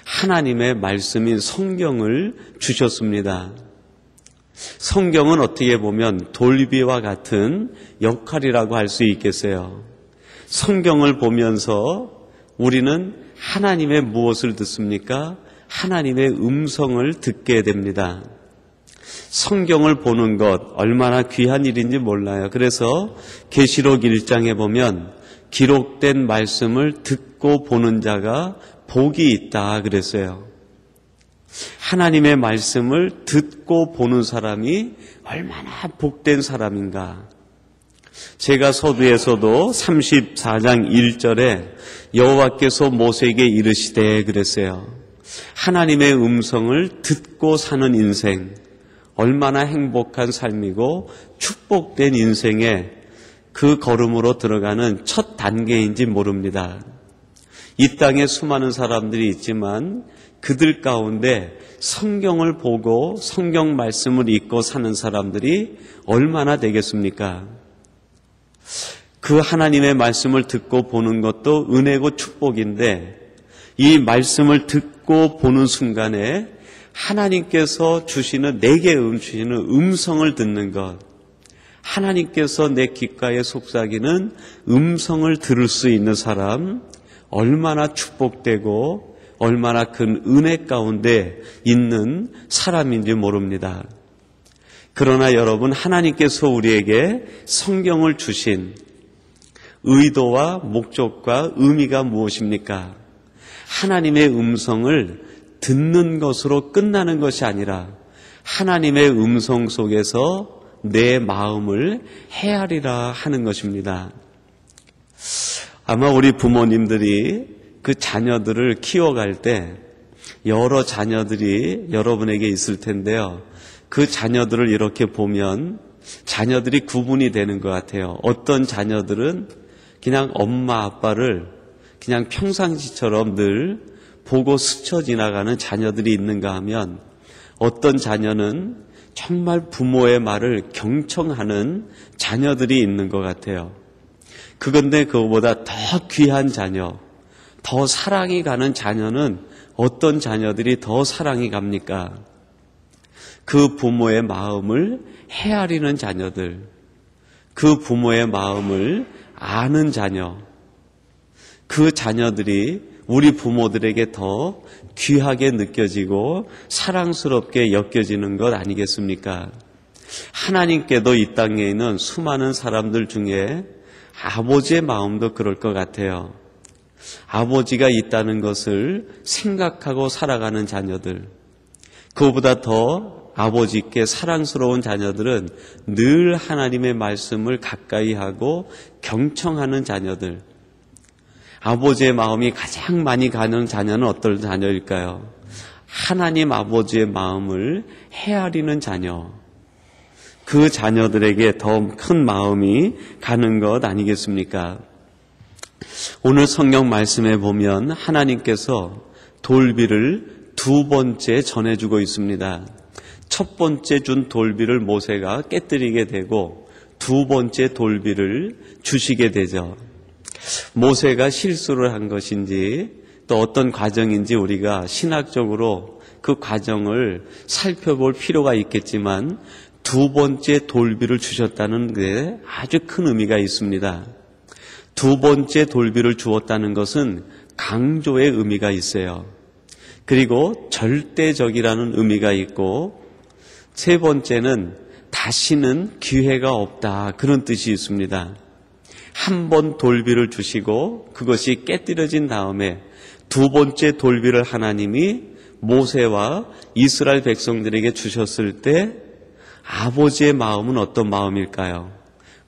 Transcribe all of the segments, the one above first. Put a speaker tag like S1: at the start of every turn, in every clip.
S1: 하나님의 말씀인 성경을 주셨습니다. 성경은 어떻게 보면 돌비와 같은 역할이라고 할 수 있겠어요. 성경을 보면서 우리는 하나님의 무엇을 듣습니까? 하나님의 음성을 듣게 됩니다. 성경을 보는 것 얼마나 귀한 일인지 몰라요. 그래서 계시록 1장에 보면 기록된 말씀을 듣고 보는 자가 복이 있다 그랬어요. 하나님의 말씀을 듣고 보는 사람이 얼마나 복된 사람인가. 제가 서두에서도 34장 1절에 여호와께서 모세에게 이르시되 그랬어요. 하나님의 음성을 듣고 사는 인생, 얼마나 행복한 삶이고 축복된 인생에 그 걸음으로 들어가는 첫 단계인지 모릅니다. 이 땅에 수많은 사람들이 있지만 그들 가운데 성경을 보고 성경 말씀을 읽고 사는 사람들이 얼마나 되겠습니까? 그 하나님의 말씀을 듣고 보는 것도 은혜고 축복인데 이 말씀을 듣고 보는 순간에 하나님께서 주시는 내게 주시는 음성을 듣는 것, 하나님께서 내 귓가에 속삭이는 음성을 들을 수 있는 사람, 얼마나 축복되고 얼마나 큰 은혜 가운데 있는 사람인지 모릅니다. 그러나 여러분, 하나님께서 우리에게 성경을 주신 의도와 목적과 의미가 무엇입니까? 하나님의 음성을 듣는 것으로 끝나는 것이 아니라 하나님의 음성 속에서 내 마음을 헤아리라 하는 것입니다. 아마 우리 부모님들이 그 자녀들을 키워갈 때 여러 자녀들이 여러분에게 있을 텐데요. 그 자녀들을 이렇게 보면 자녀들이 구분이 되는 것 같아요. 어떤 자녀들은 그냥 엄마 아빠를 그냥 평상시처럼 늘 보고 스쳐 지나가는 자녀들이 있는가 하면 어떤 자녀는 정말 부모의 말을 경청하는 자녀들이 있는 것 같아요. 그런데 그거보다 더 귀한 자녀, 더 사랑이 가는 자녀는 어떤 자녀들이 더 사랑이 갑니까? 그 부모의 마음을 헤아리는 자녀들, 그 부모의 마음을 아는 자녀, 그 자녀들이 우리 부모들에게 더 귀하게 느껴지고 사랑스럽게 여겨지는 것 아니겠습니까? 하나님께도 이 땅에 있는 수많은 사람들 중에 아버지의 마음도 그럴 것 같아요. 아버지가 있다는 것을 생각하고 살아가는 자녀들, 그보다 더 아버지께 사랑스러운 자녀들은 늘 하나님의 말씀을 가까이 하고 경청하는 자녀들. 아버지의 마음이 가장 많이 가는 자녀는 어떤 자녀일까요? 하나님 아버지의 마음을 헤아리는 자녀. 그 자녀들에게 더 큰 마음이 가는 것 아니겠습니까? 오늘 성경 말씀에 보면 하나님께서 돌비를 두 번째 전해주고 있습니다. 첫 번째 준 돌비를 모세가 깨뜨리게 되고 두 번째 돌비를 주시게 되죠. 모세가 실수를 한 것인지 또 어떤 과정인지 우리가 신학적으로 그 과정을 살펴볼 필요가 있겠지만 두 번째 돌비를 주셨다는 게 아주 큰 의미가 있습니다. 두 번째 돌비를 주었다는 것은 강조의 의미가 있어요. 그리고 절대적이라는 의미가 있고 세 번째는 다시는 기회가 없다, 그런 뜻이 있습니다. 한 번 돌비를 주시고 그것이 깨뜨려진 다음에 두 번째 돌비를 하나님이 모세와 이스라엘 백성들에게 주셨을 때 아버지의 마음은 어떤 마음일까요?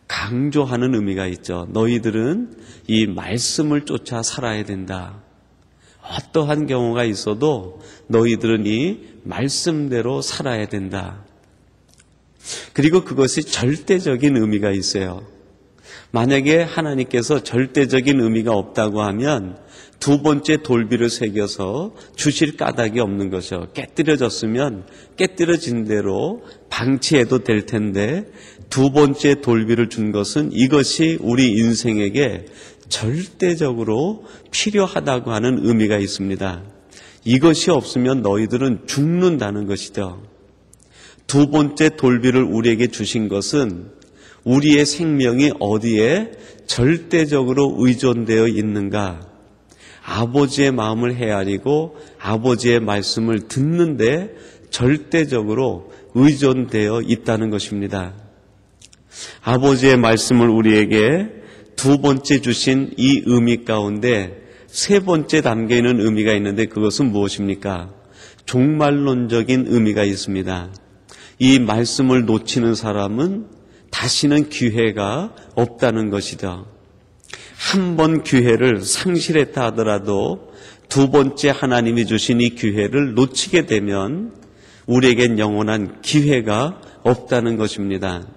S1: 강조하는 의미가 있죠. 너희들은 이 말씀을 쫓아 살아야 된다. 어떠한 경우가 있어도 너희들은 이 말씀대로 살아야 된다. 그리고 그것이 절대적인 의미가 있어요. 만약에 하나님께서 절대적인 의미가 없다고 하면 두 번째 돌비를 새겨서 주실 까닭이 없는 것이요. 깨뜨려졌으면 깨뜨려진 대로 방치해도 될 텐데 두 번째 돌비를 준 것은 이것이 우리 인생에게 절대적으로 필요하다고 하는 의미가 있습니다. 이것이 없으면 너희들은 죽는다는 것이죠. 두 번째 돌비를 우리에게 주신 것은 우리의 생명이 어디에 절대적으로 의존되어 있는가? 아버지의 마음을 헤아리고 아버지의 말씀을 듣는데 절대적으로 의존되어 있다는 것입니다. 아버지의 말씀을 우리에게 두 번째 주신 이 의미 가운데 세 번째 담겨있는 의미가 있는데 그것은 무엇입니까? 종말론적인 의미가 있습니다. 이 말씀을 놓치는 사람은 다시는 기회가 없다는 것이죠. 한 번 기회를 상실했다 하더라도 두 번째 하나님이 주신 이 기회를 놓치게 되면 우리에겐 영원한 기회가 없다는 것입니다.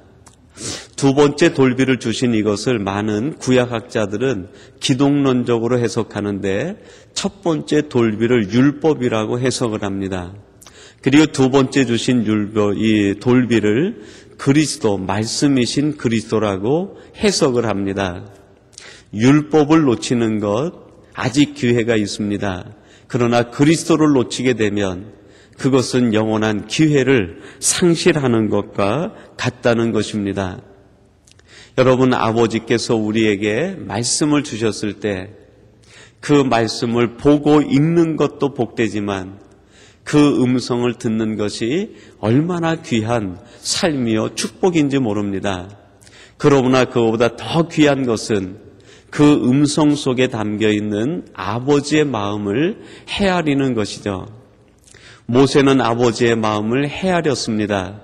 S1: 두 번째 돌비를 주신 이것을 많은 구약학자들은 기독론적으로 해석하는데 첫 번째 돌비를 율법이라고 해석을 합니다. 그리고 두 번째 주신 이 돌비를 그리스도, 말씀이신 그리스도라고 해석을 합니다. 율법을 놓치는 것 아직 기회가 있습니다. 그러나 그리스도를 놓치게 되면 그것은 영원한 기회를 상실하는 것과 같다는 것입니다. 여러분, 아버지께서 우리에게 말씀을 주셨을 때 그 말씀을 보고 읽는 것도 복되지만 그 음성을 듣는 것이 얼마나 귀한 삶이요 축복인지 모릅니다. 그러나 그보다 더 귀한 것은 그 음성 속에 담겨있는 아버지의 마음을 헤아리는 것이죠. 모세는 아버지의 마음을 헤아렸습니다.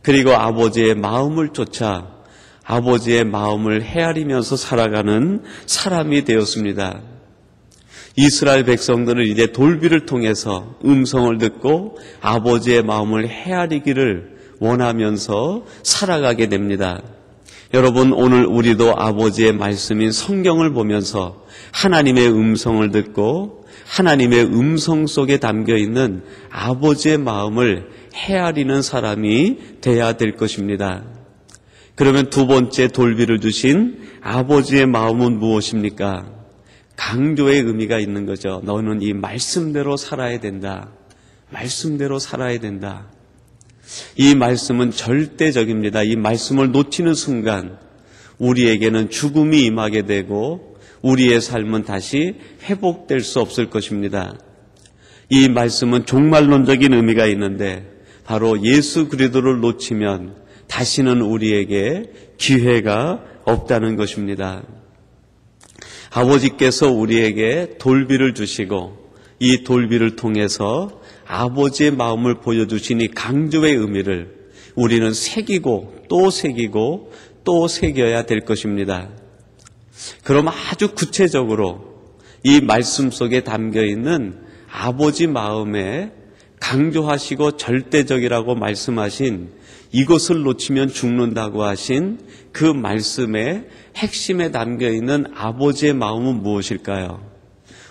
S1: 그리고 아버지의 마음을 쫓아 아버지의 마음을 헤아리면서 살아가는 사람이 되었습니다. 이스라엘 백성들은 이제 돌비를 통해서 음성을 듣고 아버지의 마음을 헤아리기를 원하면서 살아가게 됩니다. 여러분, 오늘 우리도 아버지의 말씀인 성경을 보면서 하나님의 음성을 듣고 하나님의 음성 속에 담겨있는 아버지의 마음을 헤아리는 사람이 돼야 될 것입니다. 그러면 두 번째 돌비를 주신 아버지의 마음은 무엇입니까? 강조의 의미가 있는 거죠. 너는 이 말씀대로 살아야 된다. 말씀대로 살아야 된다. 이 말씀은 절대적입니다. 이 말씀을 놓치는 순간 우리에게는 죽음이 임하게 되고 우리의 삶은 다시 회복될 수 없을 것입니다. 이 말씀은 종말론적인 의미가 있는데 바로 예수 그리스도를 놓치면 다시는 우리에게 기회가 없다는 것입니다. 아버지께서 우리에게 돌비를 주시고 이 돌비를 통해서 아버지의 마음을 보여주신 이 강조의 의미를 우리는 새기고 또 새기고 또 새겨야 될 것입니다. 그럼 아주 구체적으로 이 말씀 속에 담겨있는 아버지 마음에 강조하시고 절대적이라고 말씀하신 이것을 놓치면 죽는다고 하신 그 말씀의 핵심에 담겨있는 아버지의 마음은 무엇일까요?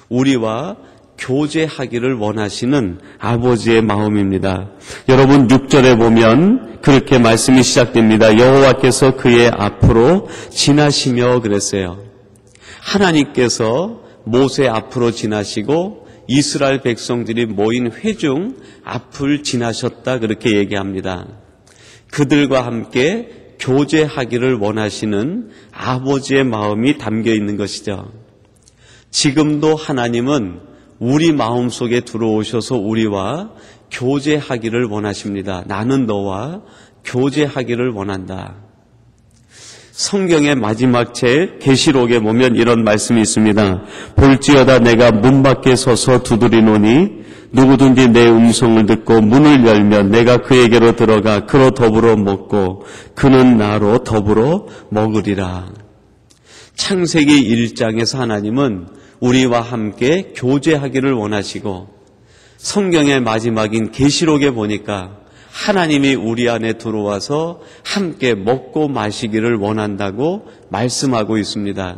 S1: 우리와 교제하기를 원하시는 아버지의 마음입니다. 여러분 6절에 보면 그렇게 말씀이 시작됩니다. 여호와께서 그의 앞으로 지나시며 그랬어요. 하나님께서 모세 앞으로 지나시고 이스라엘 백성들이 모인 회중 앞을 지나셨다 그렇게 얘기합니다. 그들과 함께 교제하기를 원하시는 아버지의 마음이 담겨 있는 것이죠. 지금도 하나님은 우리 마음속에 들어오셔서 우리와 교제하기를 원하십니다. 나는 너와 교제하기를 원한다. 성경의 마지막 책 계시록에 보면 이런 말씀이 있습니다. 볼지어다 내가 문 밖에 서서 두드리노니 누구든지 내 음성을 듣고 문을 열면 내가 그에게로 들어가 그로 더불어 먹고 그는 나로 더불어 먹으리라. 창세기 1장에서 하나님은 우리와 함께 교제하기를 원하시고 성경의 마지막인 계시록에 보니까 하나님이 우리 안에 들어와서 함께 먹고 마시기를 원한다고 말씀하고 있습니다.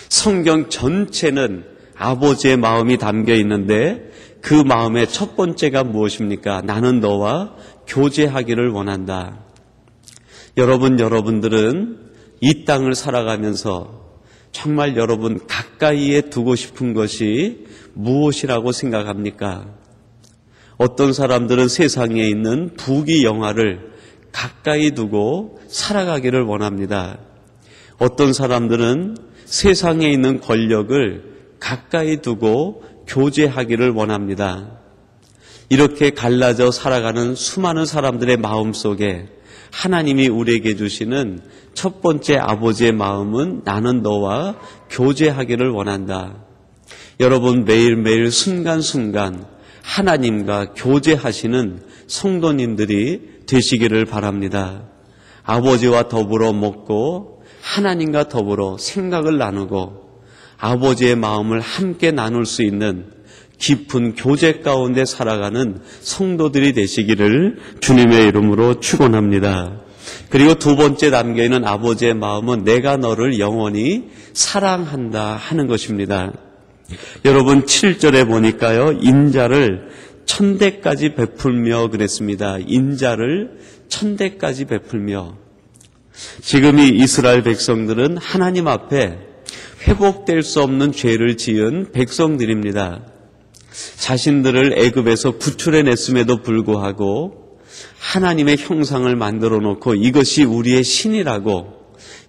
S1: 성경 전체는 아버지의 마음이 담겨 있는데 그 마음의 첫 번째가 무엇입니까? 나는 너와 교제하기를 원한다. 여러분들은 이 땅을 살아가면서 정말 여러분 가까이에 두고 싶은 것이 무엇이라고 생각합니까? 어떤 사람들은 세상에 있는 부귀 영화를 가까이 두고 살아가기를 원합니다. 어떤 사람들은 세상에 있는 권력을 가까이 두고 교제하기를 원합니다. 이렇게 갈라져 살아가는 수많은 사람들의 마음 속에 하나님이 우리에게 주시는 첫 번째 아버지의 마음은 나는 너와 교제하기를 원한다. 여러분 매일매일 순간순간 하나님과 교제하시는 성도님들이 되시기를 바랍니다. 아버지와 더불어 먹고 하나님과 더불어 생각을 나누고 아버지의 마음을 함께 나눌 수 있는 깊은 교제 가운데 살아가는 성도들이 되시기를 주님의 이름으로 축원합니다. 그리고 두 번째 담겨있는 아버지의 마음은 내가 너를 영원히 사랑한다 하는 것입니다. 여러분 7절에 보니까요, 인자를 천대까지 베풀며 그랬습니다. 인자를 천대까지 베풀며. 지금 이 이스라엘 백성들은 하나님 앞에 회복될 수 없는 죄를 지은 백성들입니다. 자신들을 애굽에서 구출해냈음에도 불구하고 하나님의 형상을 만들어 놓고 이것이 우리의 신이라고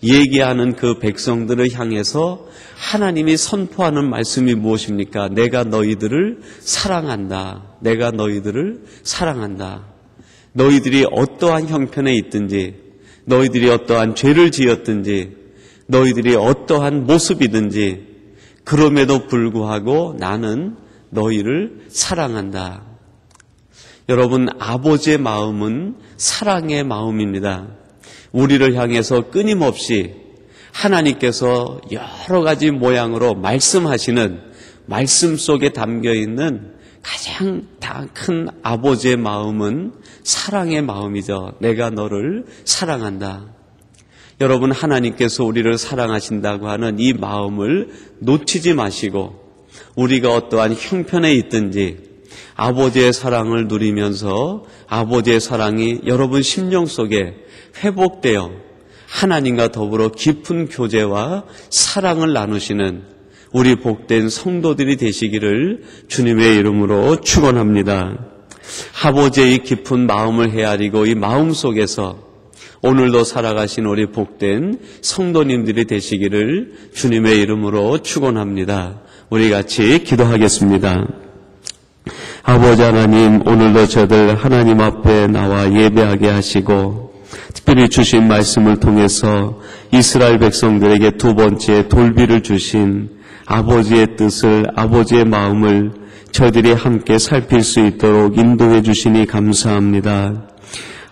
S1: 얘기하는 그 백성들을 향해서 하나님이 선포하는 말씀이 무엇입니까? 내가 너희들을 사랑한다. 내가 너희들을 사랑한다. 너희들이 어떠한 형편에 있든지, 너희들이 어떠한 죄를 지었든지, 너희들이 어떠한 모습이든지, 그럼에도 불구하고 나는 너희를 사랑한다. 여러분, 아버지의 마음은 사랑의 마음입니다. 우리를 향해서 끊임없이 하나님께서 여러 가지 모양으로 말씀하시는 말씀 속에 담겨있는 가장 큰 아버지의 마음은 사랑의 마음이죠. 내가 너를 사랑한다. 여러분, 하나님께서 우리를 사랑하신다고 하는 이 마음을 놓치지 마시고 우리가 어떠한 형편에 있든지 아버지의 사랑을 누리면서 아버지의 사랑이 여러분 심령 속에 회복되어 하나님과 더불어 깊은 교제와 사랑을 나누시는 우리 복된 성도들이 되시기를 주님의 이름으로 축원합니다. 아버지의 이 깊은 마음을 헤아리고 이 마음 속에서 오늘도 살아가신 우리 복된 성도님들이 되시기를 주님의 이름으로 축원합니다. 우리 같이 기도하겠습니다. 아버지 하나님, 오늘도 저들 하나님 앞에 나와 예배하게 하시고 특별히 주신 말씀을 통해서 이스라엘 백성들에게 두 번째 돌비를 주신 아버지의 뜻을, 아버지의 마음을 저희들이 함께 살필 수 있도록 인도해 주시니 감사합니다.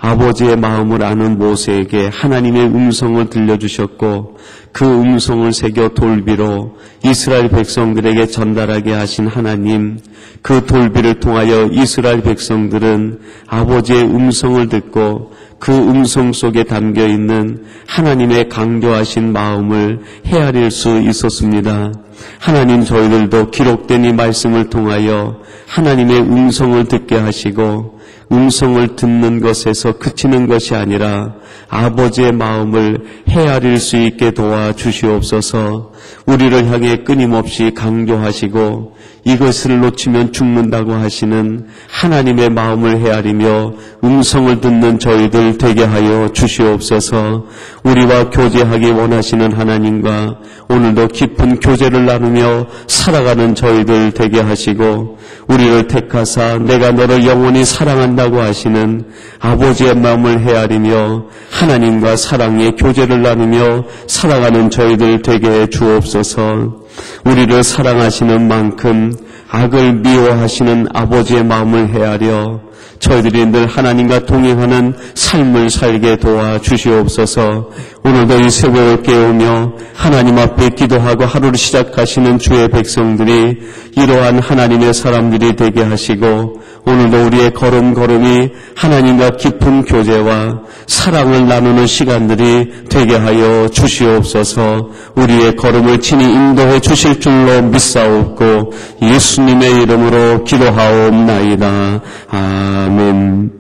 S1: 아버지의 마음을 아는 모세에게 하나님의 음성을 들려주셨고 그 음성을 새겨 돌비로 이스라엘 백성들에게 전달하게 하신 하나님, 그 돌비를 통하여 이스라엘 백성들은 아버지의 음성을 듣고 그 음성 속에 담겨있는 하나님의 강조하신 마음을 헤아릴 수 있었습니다. 하나님, 저희들도 기록된 이 말씀을 통하여 하나님의 음성을 듣게 하시고 음성을 듣는 것에서 그치는 것이 아니라 아버지의 마음을 헤아릴 수 있게 도와주시옵소서. 우리를 향해 끊임없이 강조하시고 이것을 놓치면 죽는다고 하시는 하나님의 마음을 헤아리며 음성을 듣는 저희들 되게 하여 주시옵소서. 우리와 교제하기 원하시는 하나님과 오늘도 깊은 교제를 나누며 살아가는 저희들 되게 하시고 우리를 택하사 내가 너를 영원히 사랑한다고 하시는 아버지의 마음을 헤아리며 하나님과 사랑의 교제를 나누며 살아가는 저희들 되게 해 주옵소서. 우리를 사랑하시는 만큼 악을 미워하시는 아버지의 마음을 헤아려 저희들이 늘 하나님과 동행하는 삶을 살게 도와주시옵소서. 오늘도 이 새벽을 깨우며 하나님 앞에 기도하고 하루를 시작하시는 주의 백성들이 이러한 하나님의 사람들이 되게 하시고 오늘도 우리의 걸음걸음이 하나님과 깊은 교제와 사랑을 나누는 시간들이 되게 하여 주시옵소서. 우리의 걸음을 친히 인도해 주실 줄로 믿사옵고 예수님의 이름으로 기도하옵나이다. 아멘.